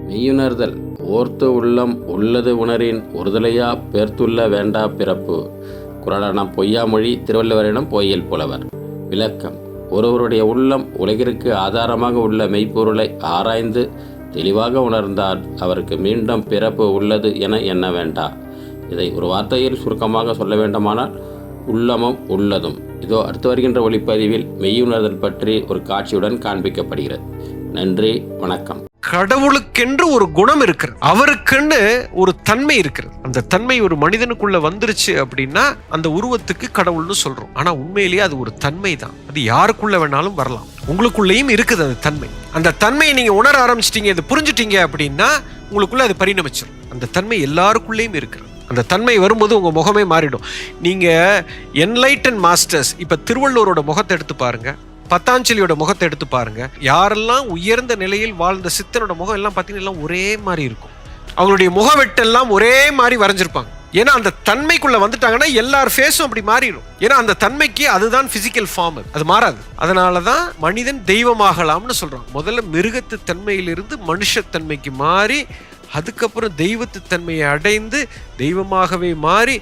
மெய்யுணர்தல் ஓர்த்து உள்ளம் உள்ளது உணரின் ஒருதலையா பேர்த்துள்ள வேண்டா பிறப்பு. குறளானம் பொய்யாமொழி திருவள்ளுவரிடம் பொய்யல் புலவர். விளக்கம்: ஒருவருடைய உள்ளம் உலகிற்கு ஆதாரமாக உள்ள மெய்ப்பொருளை ஆராய்ந்து தெளிவாக உணர்ந்தால் அவருக்கு மீண்டும் பிறப்பு உள்ளது என எண்ண வேண்டா. இதை ஒரு வார்த்தையில் சுருக்கமாக சொல்ல வேண்டுமானால் உள்ளமும் உள்ளதும். இதோ அடுத்து வருகின்ற ஒளிப்பதிவில் மெய்யுணர்தல் பற்றி ஒரு காட்சியுடன் காண்பிக்கப்படுகிறது. நன்றி, வணக்கம். கடவுளுக்கென்று ஒரு குணம் இருக்கிறது, அவருக்குன்னு ஒரு தன்மை இருக்கிறது. அந்த தன்மை ஒரு மனிதனுக்குள்ள வந்துருச்சு அப்படின்னா அந்த உருவத்துக்கு கடவுள்னு சொல்றோம். ஆனா உண்மையிலேயே அது ஒரு தன்மை தான். அது யாருக்குள்ள வேணாலும் வரலாம். உங்களுக்குள்ளேயும் இருக்குது அந்த தன்மை. அந்த தன்மையை நீங்க உணர ஆரம்பிச்சிட்டீங்க, இது புரிஞ்சுட்டீங்க அப்படின்னா உங்களுக்குள்ள அது பரிணமிச்சிடும். அந்த தன்மை எல்லாருக்குள்ளேயும் இருக்கிறது. அந்த தன்மை வரும்போது உங்க முகமே மாறிடும். நீங்க என்லைட்டன் மாஸ்டர்ஸ், இப்ப திருவள்ளுவரோட முகத்தை எடுத்து பாருங்க, பத்தாஞ்சலியோட முகத்தை எடுத்து பாருங்க. யாரெல்லாம் உயர்ந்த நிலையில் வாழ்ந்த சித்தனோட முகம் எல்லாம் பார்த்தீங்கன்னா ஒரே மாதிரி இருக்கும். அவங்களுடைய முகவெட்டெல்லாம் ஒரே மாதிரி வரைஞ்சிருப்பாங்க. ஏன்னா அந்த தன்மைக்குள்ள வந்துட்டாங்கன்னா எல்லார் ஃபேஸும் அப்படி மாறிடும். ஏன்னா அந்த தன்மைக்கு அதுதான் பிசிக்கல் ஃபார்ம், அது மாறாது. அதனாலதான் மனிதன் தெய்வமாகலாம்னு சொல்றாங்க. முதல்ல மிருகத்து தன்மையிலிருந்து மனுஷத்தன்மைக்கு மாறி, அதுக்கப்புறம் தெய்வத்து தன்மையை அடைந்து தெய்வமாகவே மாறி